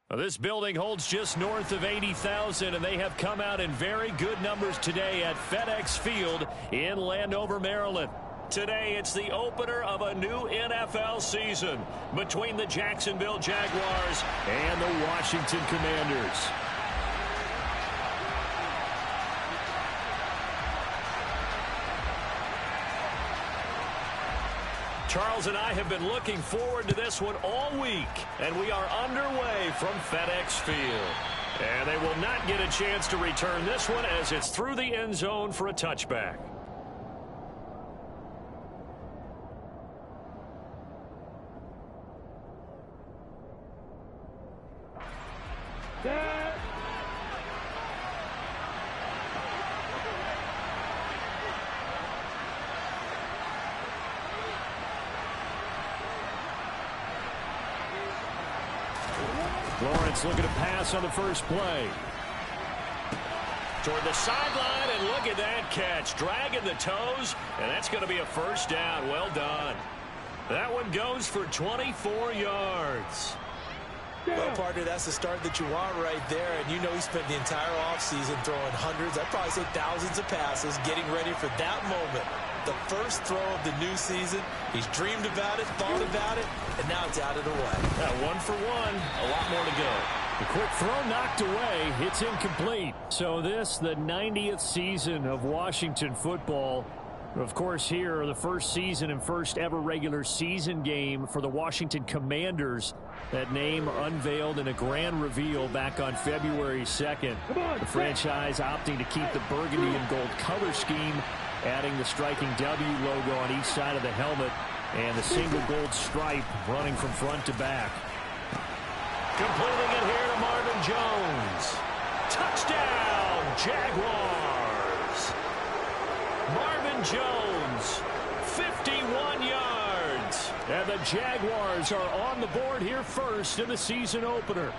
Well, this building holds just north of 80,000, and they have come out in very good numbers today at FedEx Field in Landover, Maryland. Today, it's the opener of a new NFL season between the Jacksonville Jaguars and the Washington Commanders. Charles and I have been looking forward to this one all week, and we are underway from FedEx Field. And they will not get a chance to return this one as it's through the end zone for a touchback. Lawrence looking to pass on the first play. Toward the sideline, and look at that catch. Dragging the toes, and that's going to be a first down. Well done. That one goes for 24 yards. Well, partner, that's the start that you want right there. And you know he spent the entire offseason throwing hundreds, I'd probably say thousands of passes, getting ready for that moment. The first throw of the new season. He's dreamed about it, thought about it, and now it's out of the way. Yeah, 1 for 1. A lot more to go. The quick throw knocked away. It's incomplete. So this, the 90th season of Washington football. Of course, here, the first season and first ever regular season game for the Washington Commanders. That name unveiled in a grand reveal back on February 2nd. The franchise opting to keep the burgundy and gold color scheme, adding the striking W logo on each side of the helmet and the single gold stripe running from front to back. Completing it here to Marvin Jones. Touchdown, Jaguars. Marvin Jones, 51 yards. And the Jaguars are on the board here first in the season opener.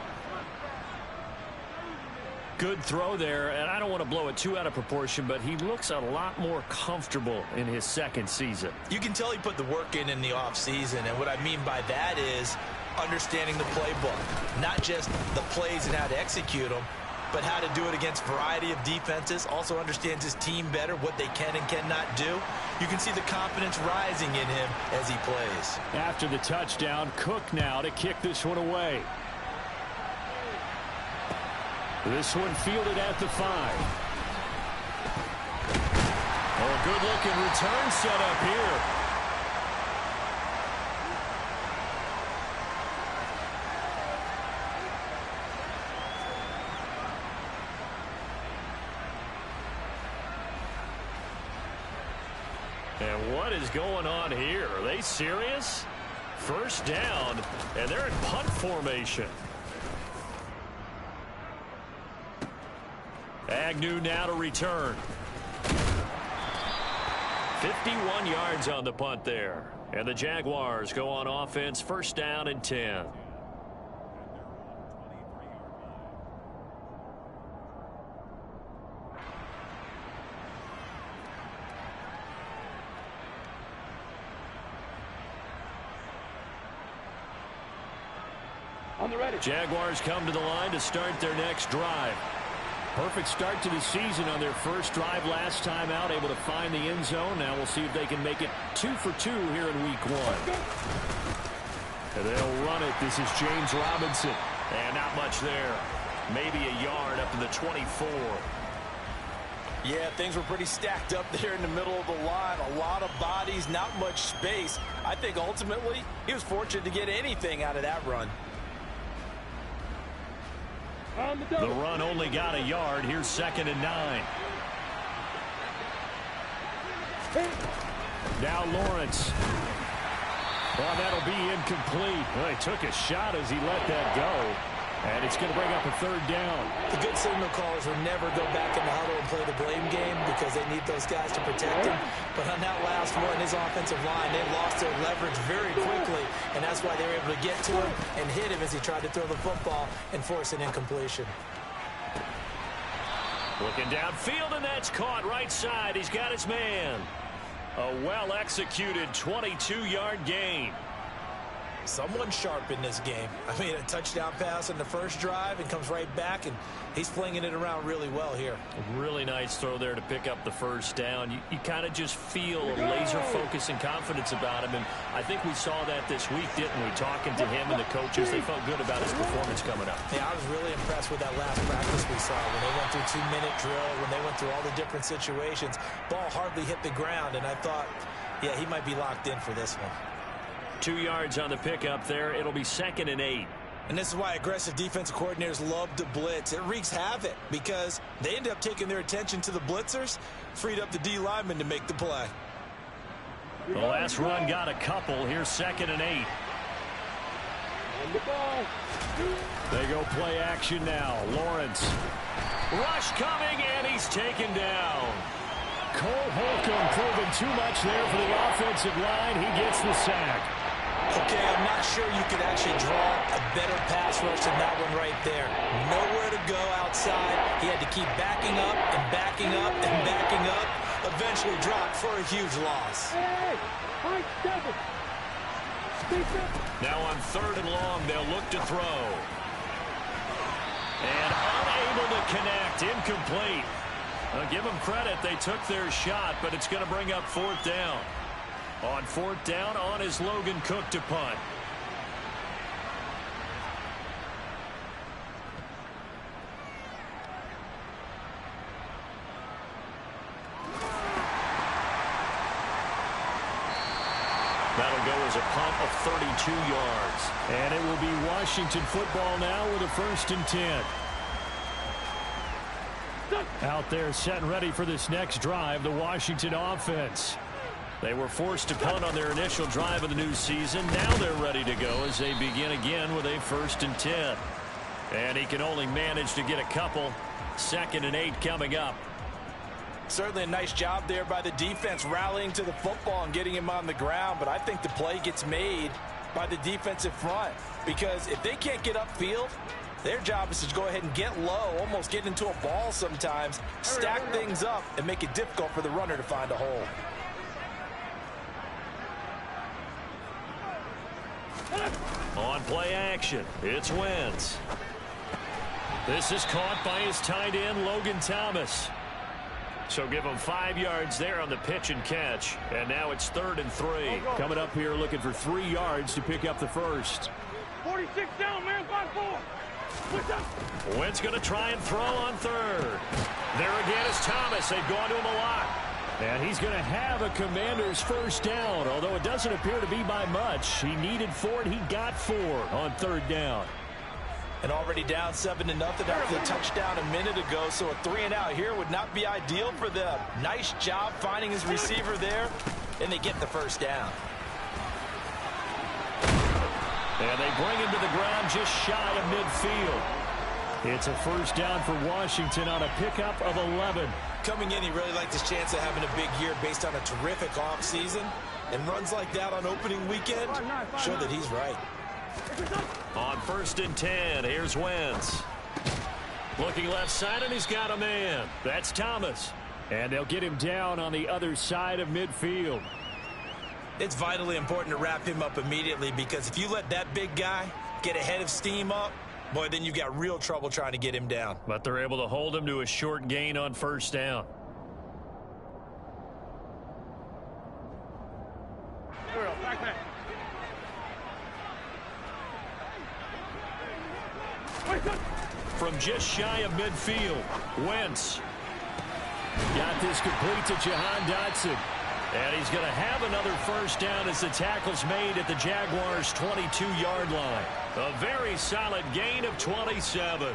Good throw there, and I don't want to blow it too out of proportion, but he looks a lot more comfortable in his second season. You can tell he put the work in the offseason, and what I mean by that is understanding the playbook. Not just the plays and how to execute them, but how to do it against a variety of defenses. Also understands his team better, what they can and cannot do. You can see the confidence rising in him as he plays. After the touchdown, Cook now to kick this one away. This one fielded at the 5. Oh, good-looking return set up here. And what is going on here? Are they serious? First down, and they're in punt formation. Agnew now to return. 51 yards on the punt there. And the Jaguars go on offense, first down and 10. On the ready. Jaguars come to the line to start their next drive. Perfect start to the season on their first drive last time out, able to find the end zone. Now we'll see if they can make it 2 for 2 here in week 1. And they'll run it. This is James Robinson. And not much there. Maybe a yard up to the 24. Yeah, things were pretty stacked up there in the middle of the line. A lot of bodies, not much space. I think ultimately he was fortunate to get anything out of that run. The run only got a yard. Here's 2nd and 9. Now Lawrence. Well, that'll be incomplete. Well, he took a shot as he let that go. And it's going to bring up a 3rd down. The good signal callers will never go back in the huddle and play the blame game because they need those guys to protect him. But on that last one, his offensive line, they lost their leverage very quickly, and that's why they were able to get to him and hit him as he tried to throw the football and force an incompletion. Looking downfield, and that's caught right side. He's got his man. A well-executed 22-yard gain. Someone sharp in this game. I mean, a touchdown pass in the first drive and comes right back, and he's flinging it around really well here. A really nice throw there to pick up the first down. You kind of just feel a laser focus and confidence about him, and I think we saw that this week, didn't we? Talking to him and the coaches, they felt good about his performance coming up. Yeah, I was really impressed with that last practice we saw when they went through 2-minute drill, when they went through all the different situations. Ball hardly hit the ground, and I thought, yeah, he might be locked in for this one. 2 yards on the pickup there. It'll be 2nd and 8. And this is why aggressive defensive coordinators love to blitz. It wreaks havoc because they end up taking their attention to the blitzers, freed up the D lineman to make the play. The last run got a couple. Here's 2nd and 8. They go play action now. Lawrence. Rush coming, and he's taken down. Cole Holcomb proving too much there for the offensive line. He gets the sack. Okay, I'm not sure you could actually draw a better pass rush than that one right there. Nowhere to go outside. He had to keep backing up and backing up and backing up. Eventually dropped for a huge loss. Now on 3rd and long, they'll look to throw. And unable to connect. Incomplete. I'll give them credit. They took their shot, but it's going to bring up 4th down. On 4th down, on is Logan Cook to punt. That'll go as a punt of 32 yards. And it will be Washington football now with a 1st and 10. Out there set and ready for this next drive, the Washington offense. They were forced to punt on their initial drive of the new season. Now they're ready to go as they begin again with a 1st and 10. And he can only manage to get a couple. 2nd and 8 coming up. Certainly a nice job there by the defense rallying to the football and getting him on the ground. But I think the play gets made by the defensive front. Because if they can't get upfield, their job is to go ahead and get low, almost get into a ball sometimes, stack things up, and make it difficult for the runner to find a hole. On play action, it's Wentz. This is caught by his tight end, Logan Thomas. So give him 5 yards there on the pitch and catch. And now it's 3rd and 3. Coming up here looking for 3 yards to pick up the first. 46 down, man, 5-4. Wentz going to try and throw on 3rd. There again is Thomas. They've gone to him a lot. And he's going to have a Commander's 1st down, although it doesn't appear to be by much. He needed 4, and he got 4 on 3rd down. And already down 7-0 after the touchdown a minute ago, so a 3 and out here would not be ideal for them. Nice job finding his receiver there, and they get the 1st down. And they bring him to the ground just shy of midfield. It's a 1st down for Washington on a pickup of 11. Coming in, he really liked his chance of having a big year based on a terrific offseason. And runs like that on opening weekend show that he's right. On 1st and 10, here's Wentz. Looking left side, and he's got a man. That's Thomas. And they'll get him down on the other side of midfield. It's vitally important to wrap him up immediately, because if you let that big guy get ahead of steam up, boy, then you've got real trouble trying to get him down. But they're able to hold him to a short gain on 1st down. From just shy of midfield, Wentz got this complete to Jahan Dotson. And he's going to have another 1st down as the tackle's made at the Jaguars' 22-yard line. A very solid gain of 27.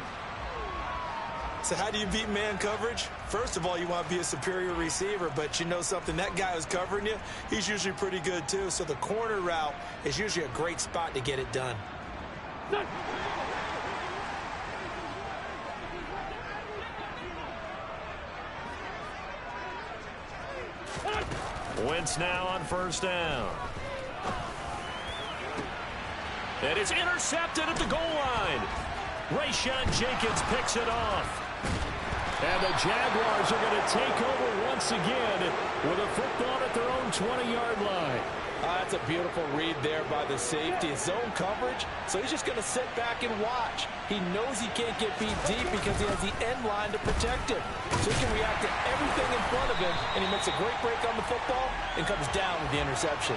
So how do you beat man coverage? First of all, you want to be a superior receiver, but you know something, that guy who's covering you, he's usually pretty good too. So the corner route is usually a great spot to get it done. Wentz now on 1st down. And it's intercepted at the goal line. Rayshawn Jenkins picks it off. And the Jaguars are going to take over once again with a football at their own 20-yard line. That's a beautiful read there by the safety. It's zone coverage, so he's just going to sit back and watch. He knows he can't get beat deep because he has the end line to protect him. So he can react to everything in front of him, and he makes a great break on the football and comes down with the interception.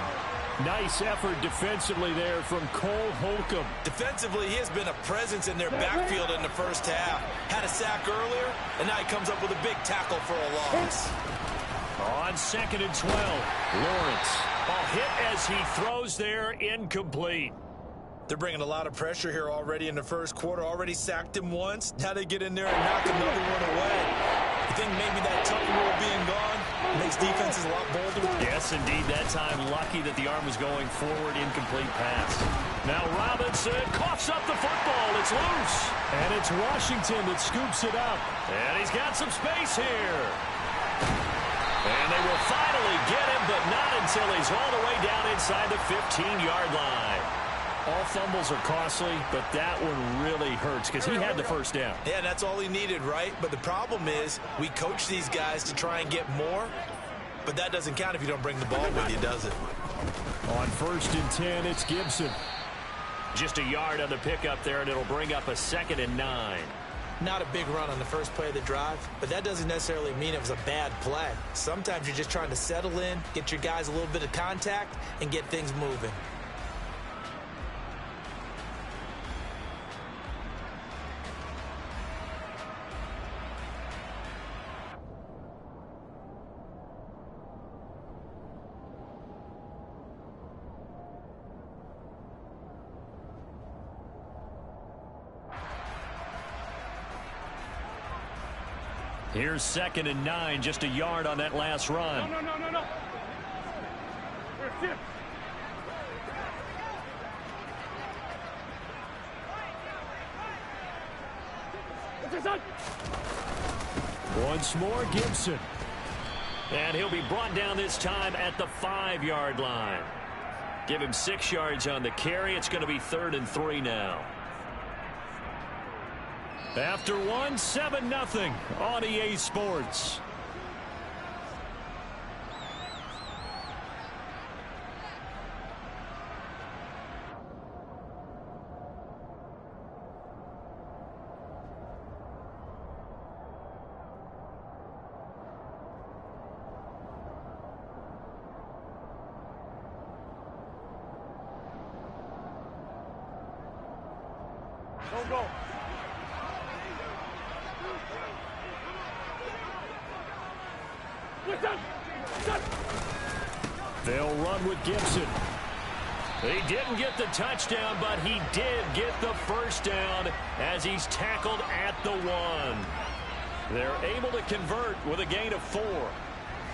Nice effort defensively there from Cole Holcomb. Defensively, he has been a presence in their backfield in the first half. Had a sack earlier, and now he comes up with a big tackle for a loss. On 2nd and 12, Lawrence. A hit as he throws there, incomplete. They're bringing a lot of pressure here already in the first quarter. Already sacked him once. Now they get in there and knock another one away. I think maybe that tough rule being gone makes defenses a lot bolder. Yes, indeed. That time, lucky that the arm was going forward. Incomplete pass. Now Robinson coughs up the football. It's loose. And it's Washington that scoops it up. And he's got some space here. And they will finally get him, but not until he's all the way down inside the 15-yard line. All fumbles are costly, but that one really hurts because he had the first down. Yeah, that's all he needed, right? But the problem is we coach these guys to try and get more, but that doesn't count if you don't bring the ball with you, does it? On 1st and 10, it's Gibson. Just a yard on the pickup there, and it'll bring up a 2nd and 9. Not a big run on the first play of the drive, but that doesn't necessarily mean it was a bad play. Sometimes you're just trying to settle in, get your guys a little bit of contact, and get things moving. Here's 2nd and 9, just a yard on that last run. No. Here. Once more, Gibson. And he'll be brought down this time at the 5-yard line. Give him 6 yards on the carry. It's going to be 3rd and 3 now. After 7-0 on EA Sports. Don't go. They'll run with Gibson. He didn't get the touchdown, but he did get the first down as he's tackled at the 1. They're able to convert with a gain of 4.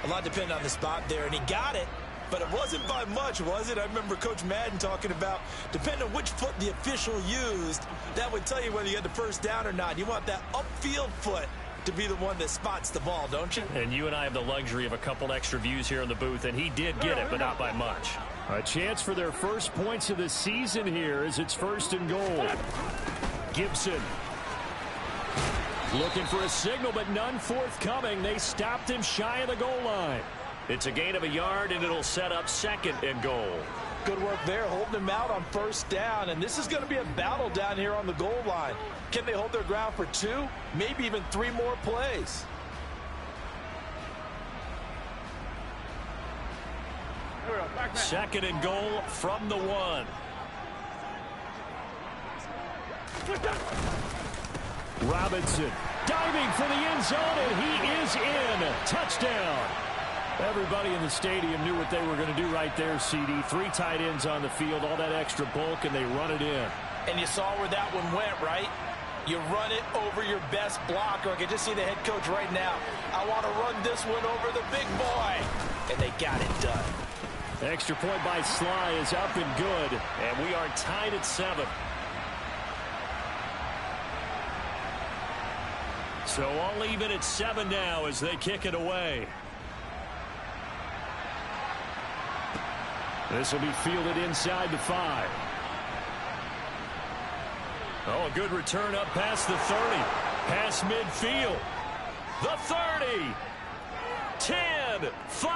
A lot depended on the spot there, and he got it, but it wasn't by much, was it? I remember Coach Madden talking about, depending on which foot the official used, that would tell you whether you had the first down or not. You want that upfield foot to be the one that spots the ball, don't you? And you and I have the luxury of a couple extra views here in the booth, and he did get it, but not by much. A chance for their first points of the season here as it's 1st and goal. Gibson looking for a signal, but none forthcoming. They stopped him shy of the goal line. It's a gain of a yard, and it'll set up 2nd and goal. Good work there, holding him out on 1st down, and this is going to be a battle down here on the goal line. Can they hold their ground for 2, maybe even 3 more plays? Back. 2nd and goal from the 1. Robinson diving for the end zone, and he is in. Touchdown. Everybody in the stadium knew what they were going to do right there, CD. 3 tight ends on the field, all that extra bulk, and they run it in. And you saw where that one went, right? You run it over your best blocker. I can just see the head coach right now. I want to run this one over the big boy. And they got it done. Extra point by Sly is up and good, and we are tied at 7. So all even at 7 now as they kick it away. This will be fielded inside the 5. Oh, a good return up past the 30. Past midfield. The 30. 10, 5,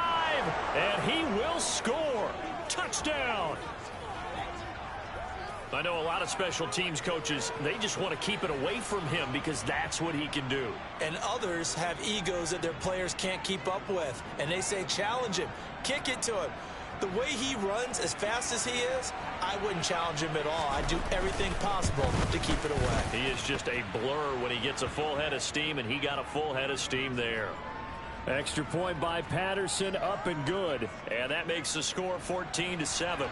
and he will score. Touchdown! I know a lot of special teams coaches, they just want to keep it away from him because that's what he can do. And others have egos that their players can't keep up with. And they say, challenge him, kick it to him. The way he runs as fast as he is, I wouldn't challenge him at all. I'd do everything possible to keep it away. He is just a blur when he gets a full head of steam, and he got a full head of steam there. Extra point by Patterson, up and good. And that makes the score 14-7.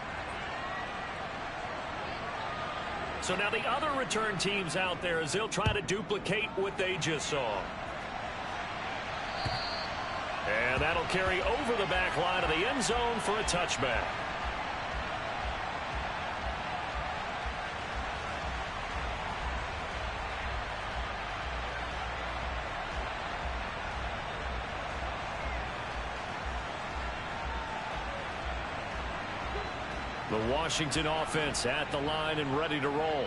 So now the other return teams out there as they'll try to duplicate what they just saw. And that'll carry over the back line of the end zone for a touchback. The Washington offense at the line and ready to roll.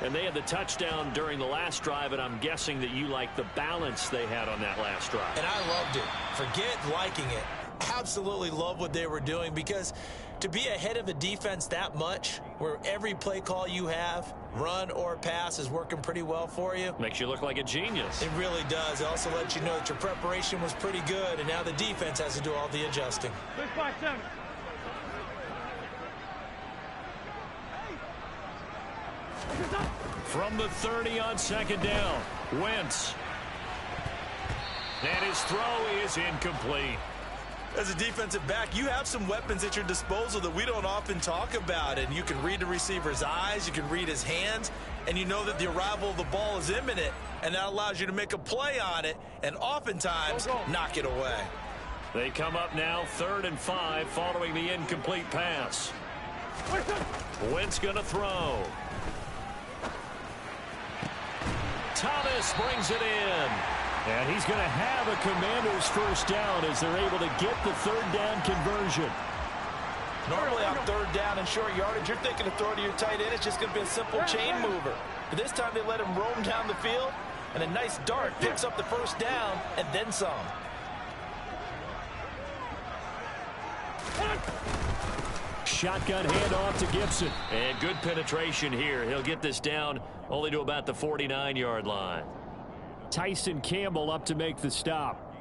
And they had the touchdown during the last drive, and I'm guessing that you like the balance they had on that last drive. And I loved it. Forget liking it. Absolutely love what they were doing, because to be ahead of a defense that much, where every play call you have, run or pass, is working pretty well for you. Makes you look like a genius. It really does. It also lets you know that your preparation was pretty good, and now the defense has to do all the adjusting. 6-5-7. From the 30 on second down, Wentz. And his throw is incomplete. As a defensive back, you have some weapons at your disposal that we don't often talk about. And you can read the receiver's eyes, you can read his hands, and you know that the arrival of the ball is imminent. And that allows you to make a play on it and oftentimes knock it away. They come up now 3rd and 5 following the incomplete pass. Wentz going to throw. Thomas brings it in. And he's going to have a Commanders first down as they're able to get the 3rd down conversion. Normally on 3rd down and short yardage, you're thinking to throw to your tight end. It's just going to be a simple chain mover. But this time they let him roam down the field, and a nice dart picks up the first down and then some. Shotgun handoff to Gibson. And good penetration here. He'll get this down only to about the 49-yard line. Tyson Campbell up to make the stop.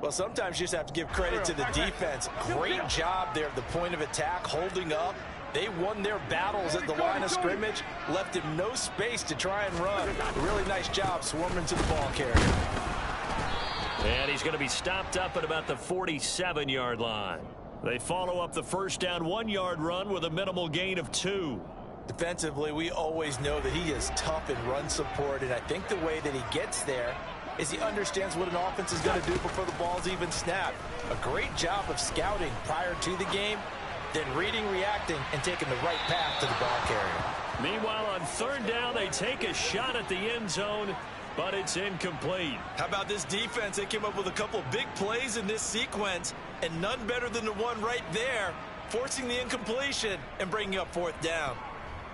Well, sometimes you just have to give credit to the defense. Great job there at the point of attack, holding up. They won their battles at the line of scrimmage, left him no space to try and run. A really nice job swarming to the ball carrier. And he's going to be stopped up at about the 47-yard line. They follow up the first down 1-yard run with a minimal gain of 2. Defensively, we always know that he is tough in run support, and I think the way that he gets there is he understands what an offense is going to do before the ball's even snapped. A great job of scouting prior to the game, then reading, reacting, and taking the right path to the ball carrier. Meanwhile, on 3rd down, they take a shot at the end zone, but it's incomplete. How about this defense? They came up with a couple big plays in this sequence, and none better than the one right there, forcing the incompletion and bringing up 4th down.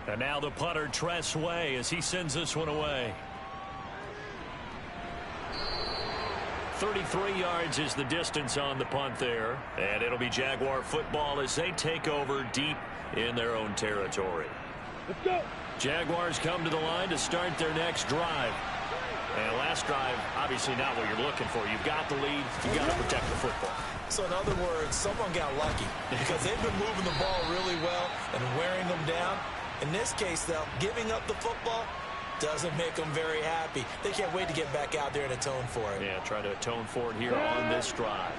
And now the punter, Tress Way, as he sends this one away. 33 yards is the distance on the punt there. And it'll be Jaguar football as they take over deep in their own territory. Let's go. Jaguars come to the line to start their next drive. And last drive, obviously not what you're looking for. You've got the lead. You've got to protect the football. So in other words, someone got lucky because they've been moving the ball really well and wearing them down. In this case, though, giving up the football doesn't make them very happy. They can't wait to get back out there and atone for it. Yeah, try to atone for it here on this drive.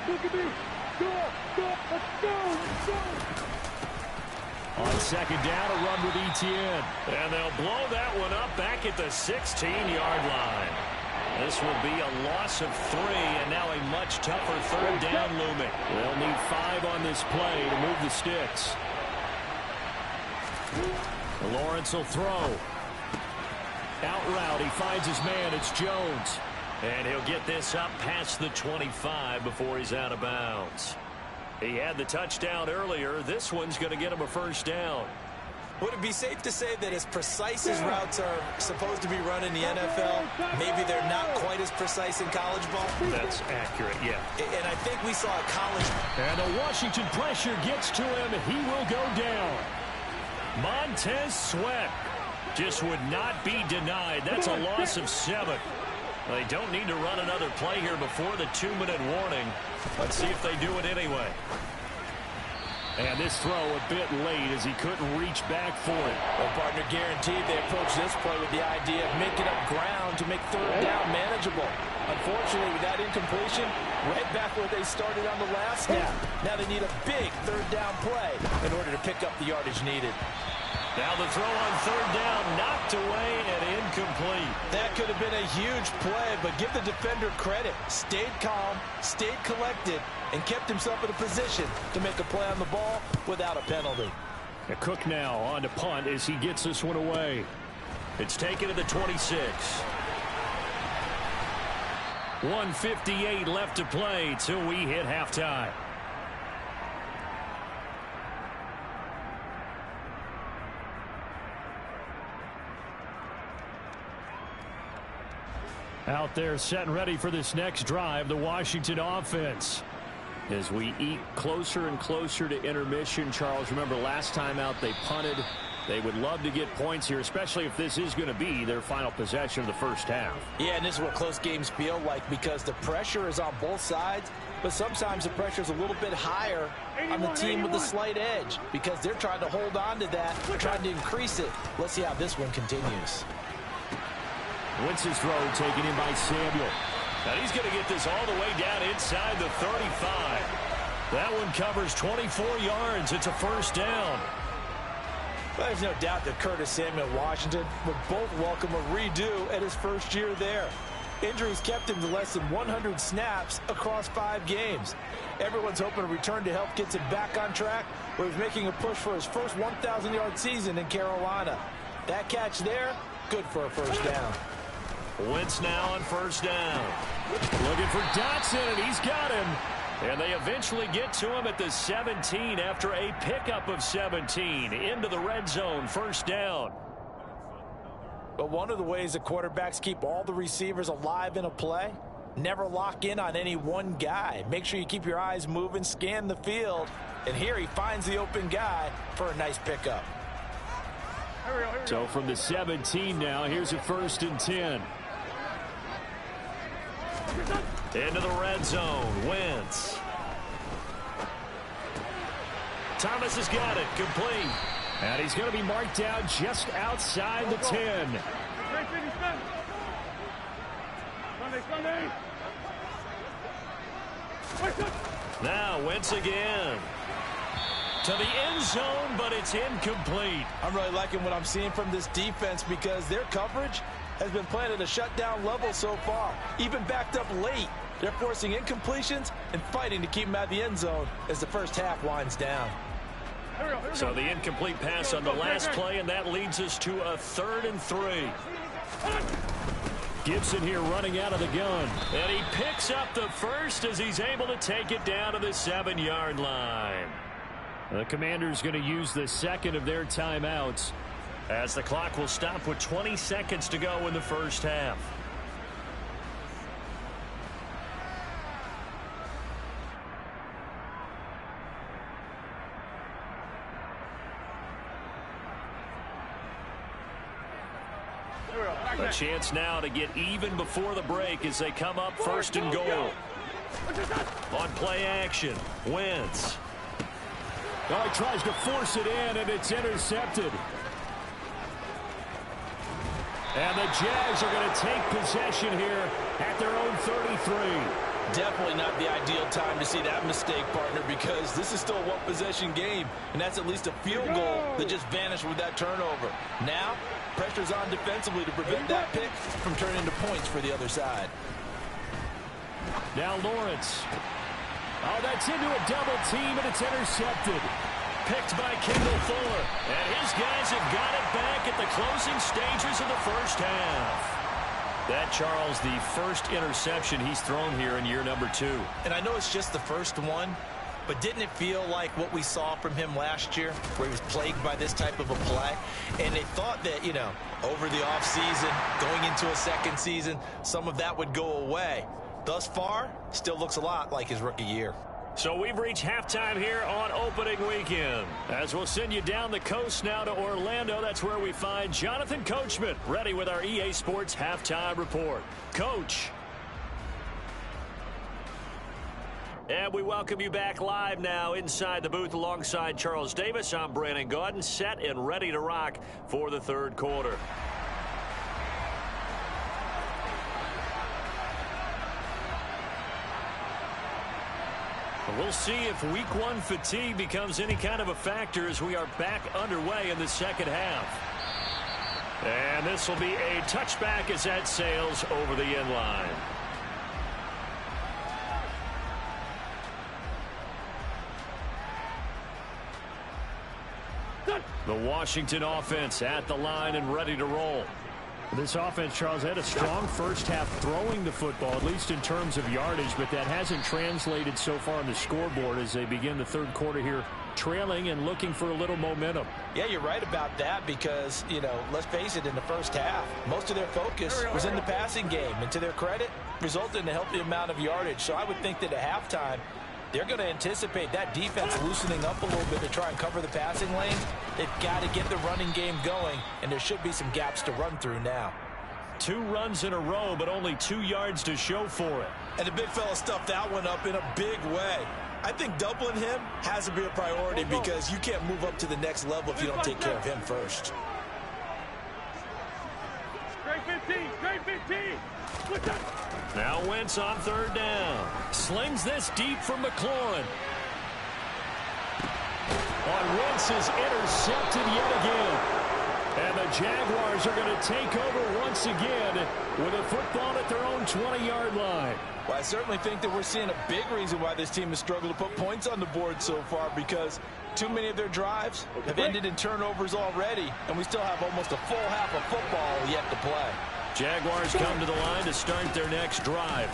Look at me. Go, let's go. On 2nd down, a run with Etienne. And they'll blow that one up back at the 16-yard line. This will be a loss of 3, and now a much tougher 3rd down looming. They'll need 5 on this play to move the sticks. Lawrence will throw. Out route, he finds his man. It's Jones. And he'll get this up past the 25 before he's out of bounds. He had the touchdown earlier. This one's going to get him a first down. Would it be safe to say that as precise as routes are supposed to be run in the NFL, maybe they're not quite as precise in college ball? That's accurate, yeah. And I think we saw a college... And the Washington pressure gets to him. He will go down. Montez Sweat just would not be denied. That's a loss of 7. They don't need to run another play here before the 2-minute warning. Let's see if they do it anyway. And this throw a bit late as he couldn't reach back for it. Well, partner, guaranteed they approach this play with the idea of making up ground to make third down manageable. Unfortunately, with that incompletion, right back where they started on the last snap. Now they need a big third down play in order to pick up the yardage needed. Now the throw on third down, knocked away and incomplete. That could have been a huge play, but give the defender credit. Stayed calm, stayed collected, and kept himself in a position to make a play on the ball without a penalty. Cook now on to punt as he gets this one away. It's taken to the 26. 1:58 left to play till we hit halftime. Out there set and ready for this next drive, the Washington offense. As we eat closer and closer to intermission, Charles, remember last time out they punted. They would love to get points here, especially if this is going to be their final possession of the first half. Yeah, and this is what close games feel like because the pressure is on both sides, but sometimes the pressure is a little bit higher on the team with the slight edge because they're trying to hold on to that, trying to increase it. Let's see how this one continues. Wentz's throw taken in by Samuel. Now he's going to get this all the way down inside the 35. That one covers 24 yards. It's a first down. Well, there's no doubt that Curtis Samuel and Washington would both welcome a redo at his first year there. Injuries kept him to less than 100 snaps across 5 games. Everyone's hoping a return to health gets him back on track, where he's making a push for his first 1,000-yard season in Carolina. That catch there, good for a first down. Wentz now on first down. Looking for Dotson, and he's got him. And they eventually get to him at the 17 after a pickup of 17 into the red zone, first down. But one of the ways that quarterbacks keep all the receivers alive in a play, never lock in on any one guy. Make sure you keep your eyes moving, scan the field. And here he finds the open guy for a nice pickup. So from the 17 now, here's a 1st and 10. Into the red zone, Wentz. Thomas has got it, complete. And he's going to be marked down just outside the 10. Now Wentz again. To the end zone, but it's incomplete. I'm really liking what I'm seeing from this defense because their coverage has been playing at a shutdown level so far. Even backed up late, they're forcing incompletions and fighting to keep them out of the end zone as the first half winds down. So the incomplete pass on the last play, and that leads us to a 3rd and 3. Gibson here running out of the gun. And he picks up the first as he's able to take it down to the 7-yard line. The Commanders going to use the second of their timeouts as the clock will stop with 20 seconds to go in the first half. A chance now to get even before the break as they come up 1st and goal. On play action, Wentz. Oh, he tries to force it in, and it's intercepted. And the Jags are going to take possession here at their own 33. Definitely not the ideal time to see that mistake, partner, because this is still a one-possession game, and that's at least a field goal that just vanished with that turnover. Now, pressure's on defensively to prevent that pick from turning into points for the other side. Now Lawrence. Oh, that's into a double team, and it's intercepted. Picked by Kendall Fuller. And his guys have got it back at the closing stages of the first half. That, Charles, the first interception he's thrown here in year number 2. And I know it's just the first one, but didn't it feel like what we saw from him last year, where he was plagued by this type of a play? And they thought that, you know, over the offseason, going into a second season, some of that would go away. Thus far, still looks a lot like his rookie year. So we've reached halftime here on opening weekend. As we'll send you down the coast now to Orlando, that's where we find Jonathan Coachman, ready with our EA Sports halftime report. Coach. And we welcome you back live now inside the booth alongside Charles Davis. I'm Brandon Gaudin, set and ready to rock for the third quarter. We'll see if week one fatigue becomes any kind of a factor as we are back underway in the second half. And this will be a touchback as that sails over the end line. The Washington offense at the line and ready to roll. This offense, Charles, had a strong first half throwing the football, at least in terms of yardage, but that hasn't translated so far on the scoreboard as they begin the third quarter here, trailing and looking for a little momentum. Yeah, you're right about that because, you know, let's face it, in the first half, most of their focus was in the passing game, and to their credit, resulted in a healthy amount of yardage. So I would think that at halftime, they're going to anticipate that defense loosening up a little bit to try and cover the passing lanes. They've got to get the running game going, and there should be some gaps to run through now. 2 runs in a row, but only 2 yards to show for it. And the big fella stuffed that one up in a big way. I think doubling him has to be a priority because you can't move up to the next level if you don't take care of him first. Straight 15, straight 15. Now Wentz on third down. Slings this deep from McLaurin. On Wentz is intercepted yet again. And the Jaguars are going to take over once again with a football at their own 20-yard line. Well, I certainly think that we're seeing a big reason why this team has struggled to put points on the board so far, because too many of their drives have ended in turnovers already, and we still have almost a full half of football yet to play. Jaguars come to the line to start their next drive.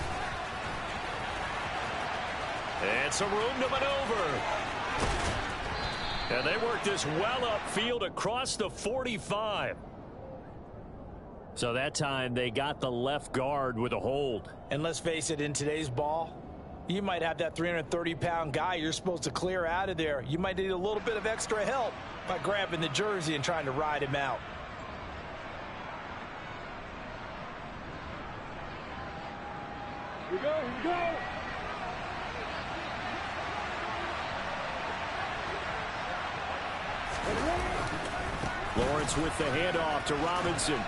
And some room to maneuver. And they work this well upfield across the 45. So that time they got the left guard with a hold. And let's face it, in today's ball, you might have that 330-pound guy you're supposed to clear out of there. You might need a little bit of extra help by grabbing the jersey and trying to ride him out. Here we go, here we go. Lawrence with the handoff to Robinson.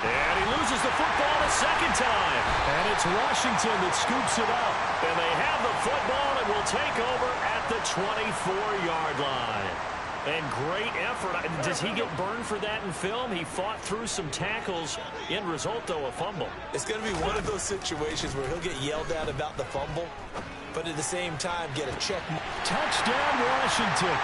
And he loses the football a second time. And it's Washington that scoops it up. And they have the football and will take over at the 24-yard line. And great effort. Does he get burned for that in film? He fought through some tackles. End result, though, a fumble. It's going to be one of those situations where he'll get yelled at about the fumble, but at the same time get a check. Touchdown, Washington.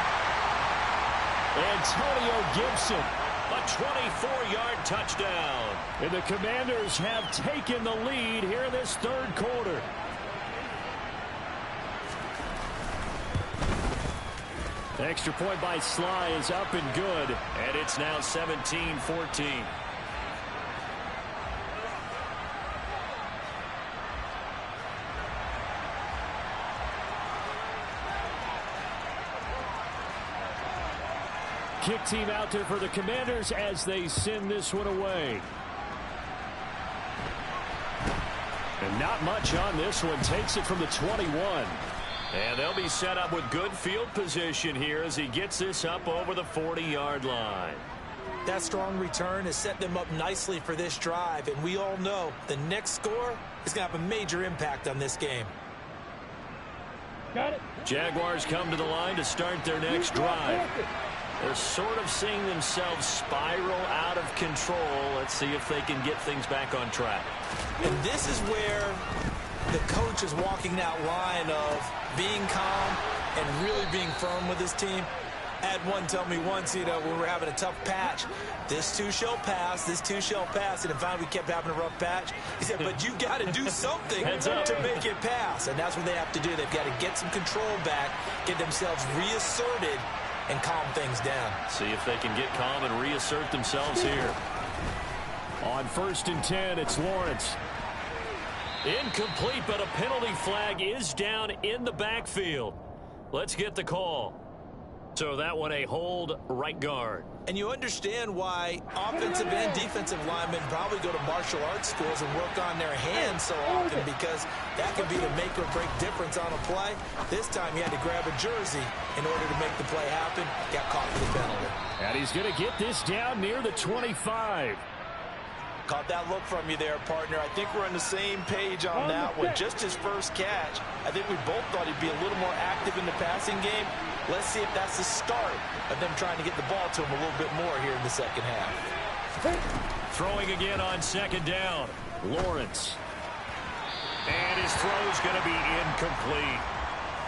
Antonio Gibson, a 24-yard touchdown. And the Commanders have taken the lead here in this third quarter. The extra point by Sly is up and good, and it's now 17-14. Kick team out there for the Commanders as they send this one away. And not much on this one. Takes it from the 21. And they'll be set up with good field position here as he gets this up over the 40-yard line. That strong return has set them up nicely for this drive, and we all know the next score is going to have a major impact on this game. Got it. Jaguars come to the line to start their next drive. They're sort of seeing themselves spiral out of control. Let's see if they can get things back on track. And this is where the coach is walking that line of being calm and really being firm with his team. Had one tell me once, when we're having a tough patch, this too shall pass, this too shall pass, and finally we kept having a rough patch. He said, but you got to do something to make it pass, and that's what they have to do. They've got to get some control back, get themselves reasserted, and calm things down. See if they can get calm and reassert themselves here. On 1st and 10, it's Lawrence. Incomplete, but a penalty flag is down in the backfield. Let's get the call. So that one a hold, right guard. And you understand why offensive and defensive linemen probably go to martial arts schools and work on their hands so often, because that can be the make or break difference on a play. This time he had to grab a jersey in order to make the play happen. Got caught for the penalty. And he's going to get this down near the 25. Caught that look from you there, partner. I think we're on the same page on that one. Just his first catch. I think we both thought he'd be a little more active in the passing game. Let's see if that's the start of them trying to get the ball to him a little bit more here in the second half. Throwing again on 2nd down. Lawrence. And his throw's going to be incomplete.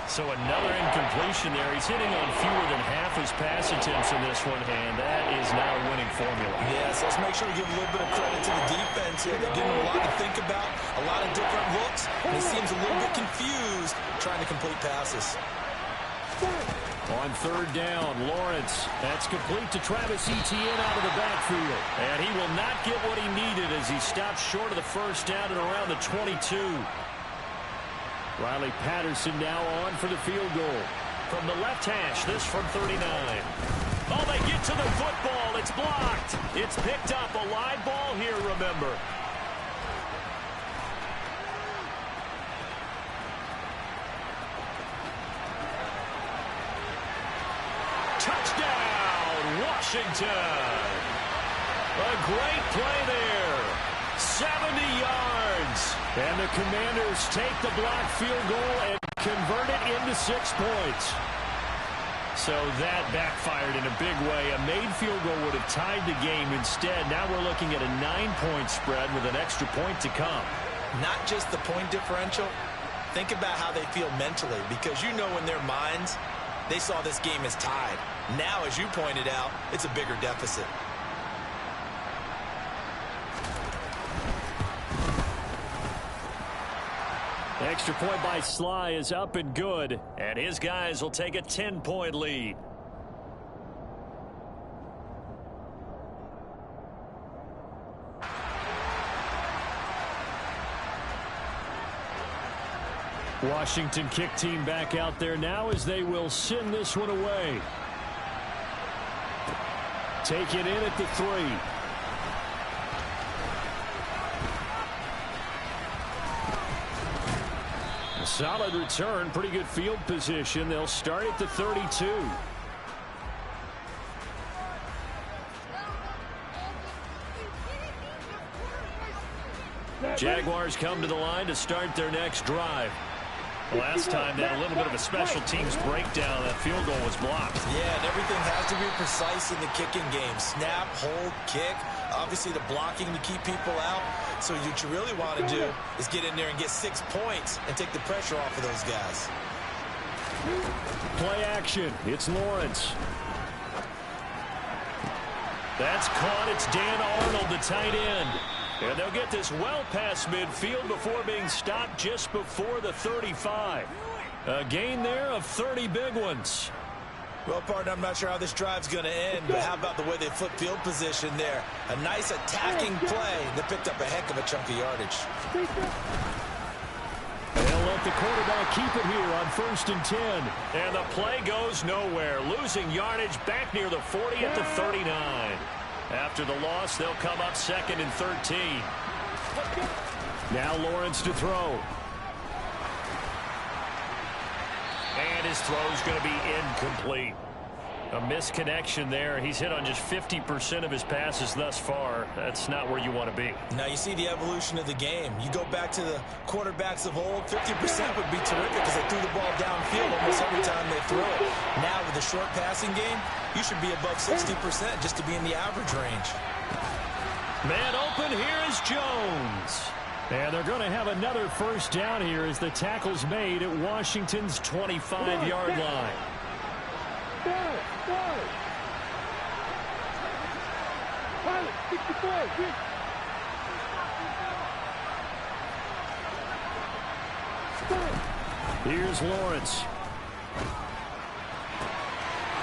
So another incompletion there. He's hitting on fewer than half his pass attempts in this one, and that is not a winning formula. Yes, let's make sure we give a little bit of credit to the defense here. They're giving him a lot to think about, a lot of different looks, and he seems a little bit confused trying to complete passes. On 3rd down, Lawrence. That's complete to Travis Etienne out of the backfield. And he will not get what he needed as he stops short of the 1st down at around the 22. Riley Patterson now on for the field goal. From the left hash, this from 39. Oh, they get to the football. It's blocked. It's picked up. A live ball here, remember. Touchdown, Washington. A great play there. 70 yards. And the Commanders take the blocked field goal and convert it into 6 points. So that backfired in a big way. A made field goal would have tied the game. Instead, now we're looking at a 9-point spread with an extra point to come. Not just the point differential. Think about how they feel mentally, because you know in their minds they saw this game as tied. Now, as you pointed out, it's a bigger deficit. Extra point by Sly is up and good, and his guys will take a 10-point lead. Washington kick team back out there now as they will send this one away. Take it in at the 3. A solid return, pretty good field position. They'll start at the 32. Jaguars come to the line to start their next drive. Last time they had a little bit of a special teams breakdown. That field goal was blocked. Yeah, and everything has to be precise in the kicking game. Snap, hold, kick. Obviously the blocking to keep people out. So what you really want to do is get in there and get 6 points and take the pressure off of those guys. Play action. It's Lawrence. That's caught. It's Dan Arnold, the tight end. And they'll get this well past midfield before being stopped just before the 35. A gain there of 30 big ones. Well, partner, I'm not sure how this drive's going to end, but how about the way they flip field position there? A nice attacking play that picked up a heck of a chunk of yardage. They'll let the quarterback keep it here on 1st and 10. And the play goes nowhere. Losing yardage back near the 40 at the 39. After the loss, they'll come up 2nd and 13. Now Lawrence to throw. And his throw's going to be incomplete. A misconnection there. He's hit on just 50% of his passes thus far. That's not where you want to be. Now you see the evolution of the game. You go back to the quarterbacks of old, 50% would be terrific because they threw the ball downfield almost every time they threw it. Now with the short passing game, you should be above 60% just to be in the average range. Man open, here is Jones. And they're going to have another 1st down here as the tackle's made at Washington's 25-yard line. Pilot, 64, good. Here's Lawrence.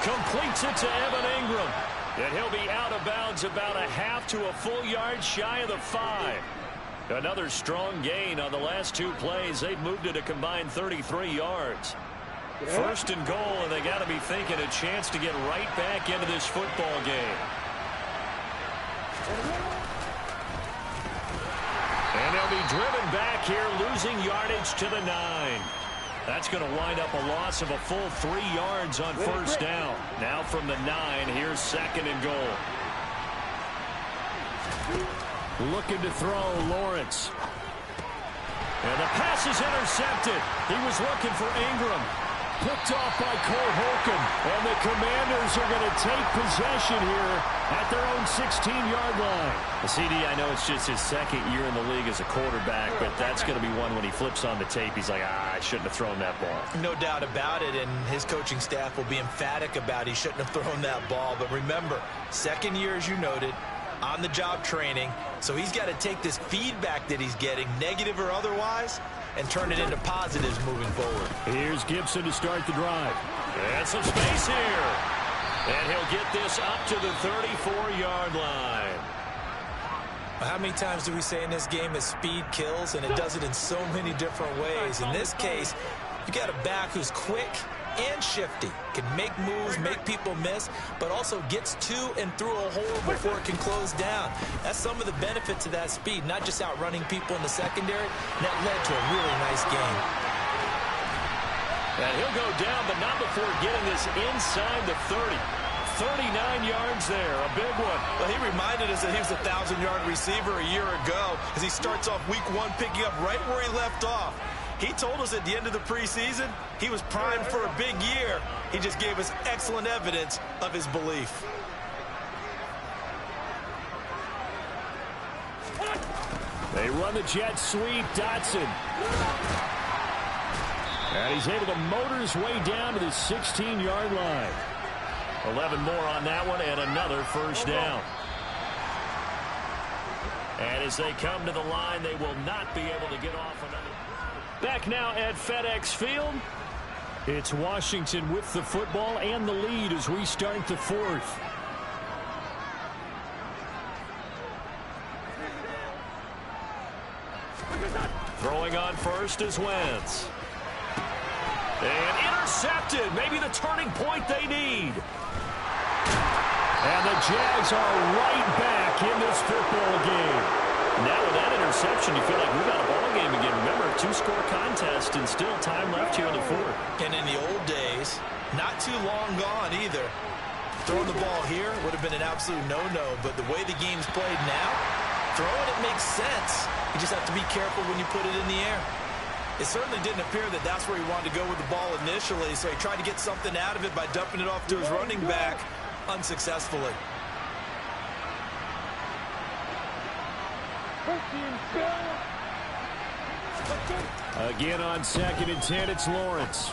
Completes it to Evan Ingram. And he'll be out of bounds about a half to a full yard shy of the 5. Another strong gain on the last 2 plays. They've moved it a combined 33 yards. First and goal, and they got to be thinking a chance to get right back into this football game. And they'll be driven back here, losing yardage to the 9. That's going to wind up a loss of a full 3 yards on first down. Now from the 9, here's second and goal. Looking to throw, Lawrence. And the pass is intercepted. He was looking for Ingram. Picked off by Cole Holcomb. And the Commanders are going to take possession here at their own 16-yard line. The CD, I know it's just his second year in the league as a quarterback, but that's going to be one when he flips on the tape. He's like, I shouldn't have thrown that ball. No doubt about it, and his coaching staff will be emphatic about he shouldn't have thrown that ball. But remember, second year, as you noted, on-the-job training. So he's got to take this feedback that he's getting, negative or otherwise, and turn it into positives moving forward. Here's Gibson to start the drive. And some space here. And he'll get this up to the 34-yard line. How many times do we say in this game that speed kills, and it does it in so many different ways? In this case, you got a back who's quick and shifty, can make moves, make people miss, but also gets to and through a hole before it can close down. That's some of the benefits of that speed, not just outrunning people in the secondary. And that led to a really nice game. And he'll go down, but not before getting this inside the 30. 39 yards there, a big one. Well, he reminded us that he was a 1,000-yard receiver a year ago as he starts off week 1 picking up right where he left off. He told us at the end of the preseason he was primed for a big year. He just gave us excellent evidence of his belief. They run the jet sweep. Dotson. And he's able to motor his way down to the 16-yard line. 11 more on that one and another first down. And as they come to the line, they will not be able to get off another. Back now at FedEx Field. It's Washington with the football and the lead as we start the 4th. Throwing on first is Wentz. And intercepted. Maybe the turning point they need. And the Jags are right back in this football game. Now with that interception, you feel like we got a ball game again. Remember, 2-score contest and still time left here in the 4th. And in the old days, not too long gone either, throwing the ball here would have been an absolute no-no. But the way the game's played now, throwing it makes sense. You just have to be careful when you put it in the air. It certainly didn't appear that that's where he wanted to go with the ball initially, so he tried to get something out of it by dumping it off to his running back unsuccessfully. Again on 2nd and 10, it's Lawrence.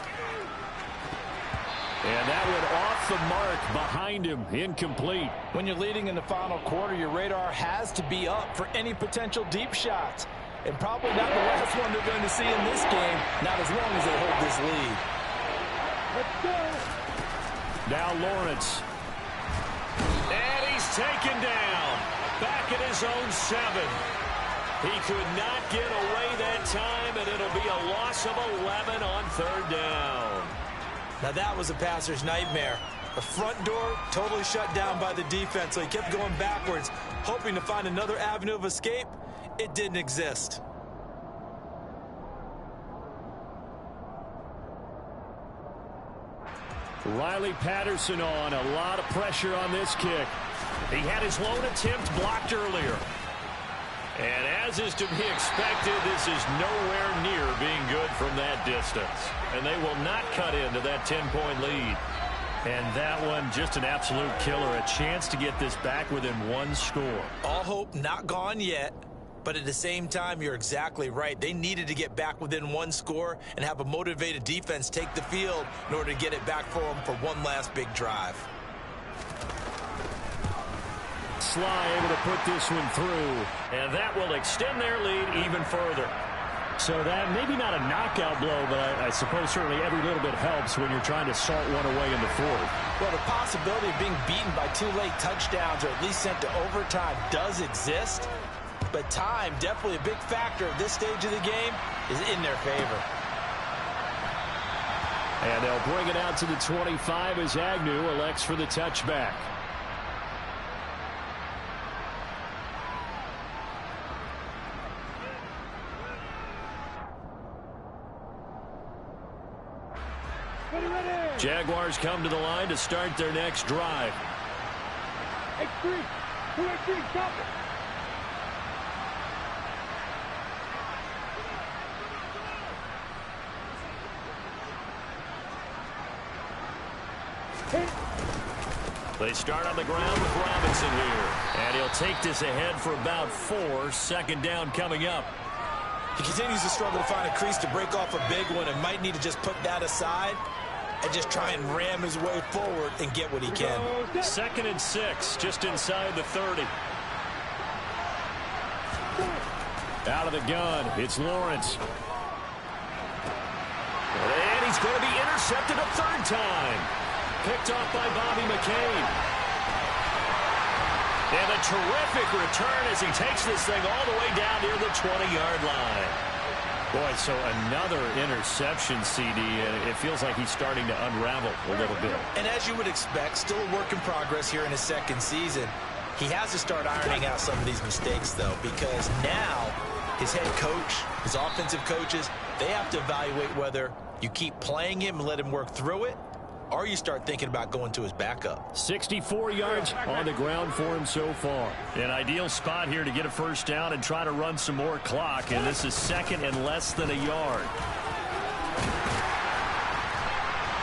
And that went off the mark behind him, incomplete. When you're leading in the final quarter, your radar has to be up for any potential deep shots. And probably not the last one they're going to see in this game, not as long as they hold this lead. Now Lawrence. And he's taken down. Back at his own 7. He could not get away that time, and it'll be a loss of 11 on 3rd down. Now that was a passer's nightmare. The front door totally shut down by the defense, so he kept going backwards, hoping to find another avenue of escape. It didn't exist. Riley Patterson on. A lot of pressure on this kick. He had his lone attempt blocked earlier. And as is to be expected, this is nowhere near being good from that distance. And they will not cut into that 10-point lead. And that one, just an absolute killer. A chance to get this back within 1 score. All hope not gone yet. But at the same time, you're exactly right. They needed to get back within one score and have a motivated defense take the field in order to get it back for them for one last big drive. Sly able to put this one through, and that will extend their lead even further. So that maybe not a knockout blow, but I suppose certainly every little bit helps when you're trying to salt one away in the fourth. Well, the possibility of being beaten by 2 late touchdowns or at least sent to overtime does exist, but time, definitely a big factor at this stage of the game, is in their favor. And they'll bring it out to the 25 as Agnew elects for the touchback. Jaguars come to the line to start their next drive. X3, 2X3, stop it. They start on the ground with Robinson here. And he'll take this ahead for about 4. Second down coming up. He continues to struggle to find a crease to break off a big one and might need to just put that aside and just try and ram his way forward and get what he can. 2nd and 6, just inside the 30. Out of the gun, it's Lawrence. And he's going to be intercepted a 3rd time. Picked off by Bobby McCain. And a terrific return as he takes this thing all the way down near the 20-yard line. Boy, so another interception, CD, and it feels like he's starting to unravel a little bit. And as you would expect, still a work in progress here in his 2nd season. He has to start ironing out some of these mistakes, though, because now his head coach, his offensive coaches, they have to evaluate whether you keep playing him and let him work through it, or you start thinking about going to his backup. 64 yards on the ground for him so far. An ideal spot here to get a first down and try to run some more clock, and this is 2nd and less than a yard.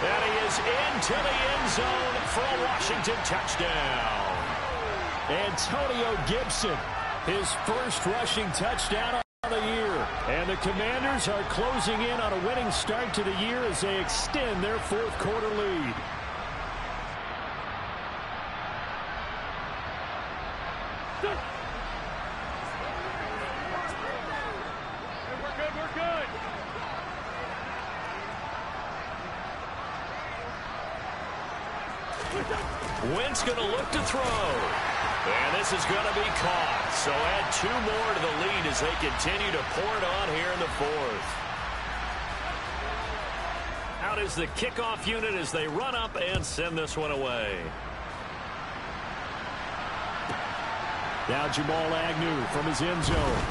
And he is into the end zone for a Washington touchdown. Antonio Gibson, his first rushing touchdown of the year. And the Commanders are closing in on a winning start to the year as they extend their 4th quarter lead. We're good. Wentz going to look to throw. And this is going to be caught. So add 2 more to the lead as they continue to pour it on here in the 4th. Out is the kickoff unit as they run up and send this one away. Now Jamal Agnew from his end zone.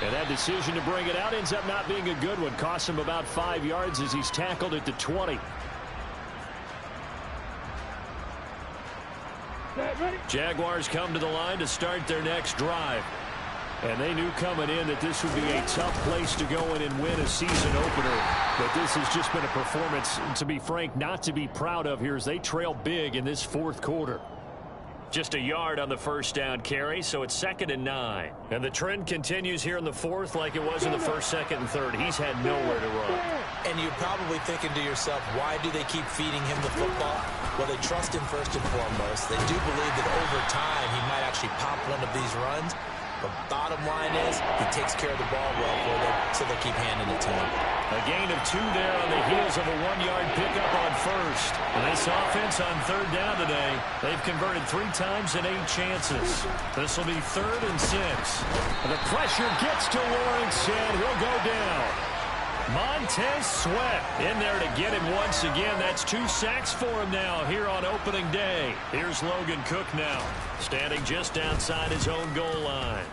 And that decision to bring it out ends up not being a good one. Costs him about 5 yards as he's tackled at the 20. Jaguars come to the line to start their next drive. And they knew coming in that this would be a tough place to go in and win a season opener. But this has just been a performance, to be frank, not to be proud of here as they trail big in this 4th quarter. Just a yard on the first down carry, so it's 2nd and 9. And the trend continues here in the 4th like it was in the 1st, 2nd, and 3rd. He's had nowhere to run. And you're probably thinking to yourself, why do they keep feeding him the football? Well, they trust him first and foremost. They do believe that over time he might actually pop one of these runs. But bottom line is he takes care of the ball well for them, so they'll keep handing it to him. A gain of 2 there on the heels of a 1-yard pickup on first. And this offense on 3rd down today, they've converted 3 times in 8 chances. This will be 3rd and 6. And the pressure gets to Lawrence, and he'll go down. Montez Sweat in there to get him once again. That's 2 sacks for him now here on opening day. Here's Logan Cook now, standing just outside his own goal line.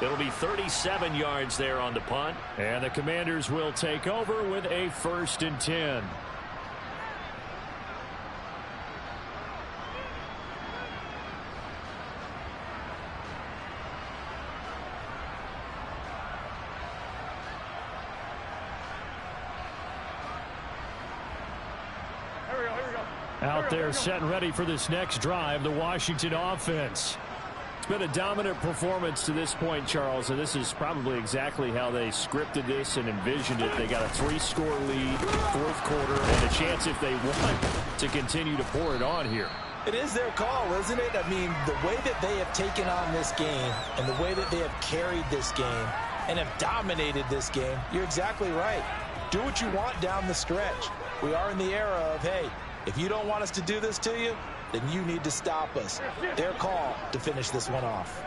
It'll be 37 yards there on the punt. And the Commanders will take over with a 1st and 10. Out there set and ready for this next drive, the Washington offense. It's been a dominant performance to this point, Charles, and this is probably exactly how they scripted this and envisioned it. They got a 3-score lead, fourth quarter, and a chance if they want to continue to pour it on here. It is their call, isn't it? I mean, the way that they have taken on this game and the way that they have carried this game and have dominated this game, you're exactly right. Do what you want down the stretch. We are in the era of, hey, if you don't want us to do this to you, then you need to stop us. Their call to finish this one off.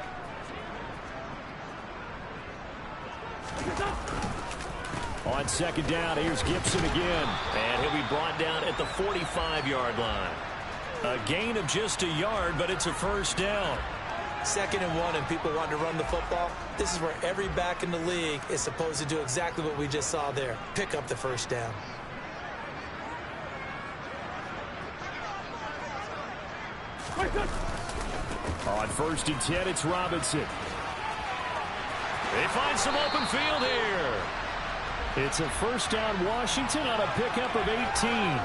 On second down, here's Gibson again. And he'll be brought down at the 45-yard line. A gain of just a yard, but it's a first down. 2nd and 1 and people want to run the football. This is where every back in the league is supposed to do exactly what we just saw there. Pick up the first down. On 1st and 10, it's Robinson. They find some open field here. It's a first down Washington on a pickup of 18.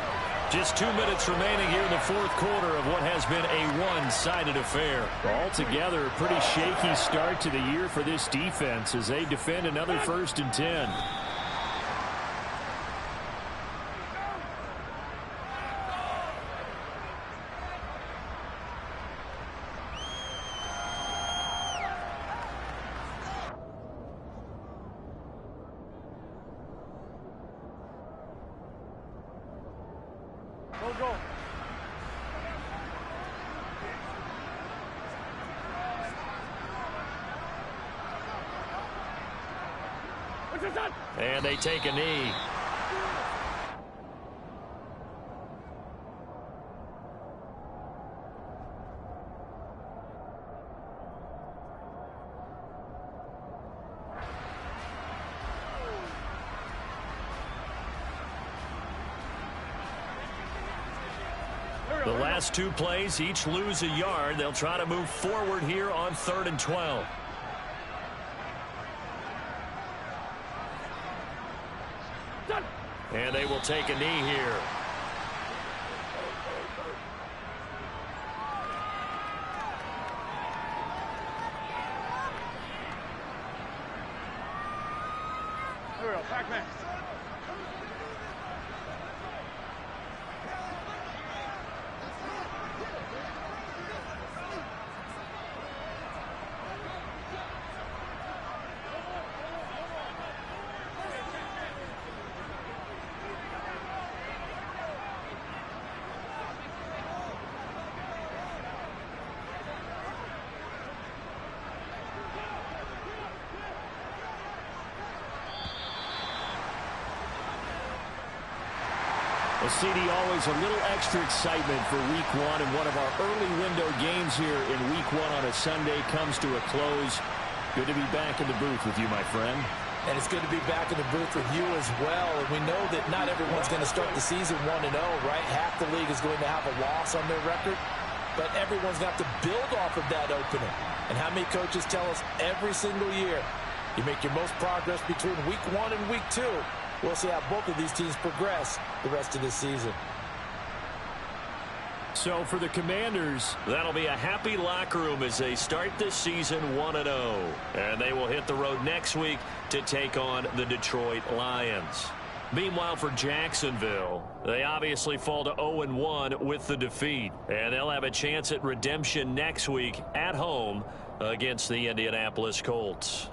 Just 2 minutes remaining here in the fourth quarter of what has been a one-sided affair. Altogether, a pretty shaky start to the year for this defense as they defend another 1st and 10. Go. What's this on? And they take a knee. The last 2 plays, each lose a yard. They'll try to move forward here on 3rd and 12. And they will take a knee here. Here we go, Pac-Man. Well, CD, always a little extra excitement for week 1, and one of our early window games here in week 1 on a Sunday comes to a close. Good to be back in the booth with you, my friend. And it's good to be back in the booth with you as well. And we know that not everyone's going to start the season 1-0, right? Half the league is going to have a loss on their record. But everyone's going to have to build off of that opener. And how many coaches tell us every single year, you make your most progress between week 1 and week 2. We'll see how both of these teams progress the rest of this season. So for the Commanders, That'll be a happy locker room as they start this season 1-0. And they will hit the road next week to take on the Detroit Lions. Meanwhile, for Jacksonville, they obviously fall to 0-1 with the defeat. And they'll have a chance at redemption next week at home against the Indianapolis Colts.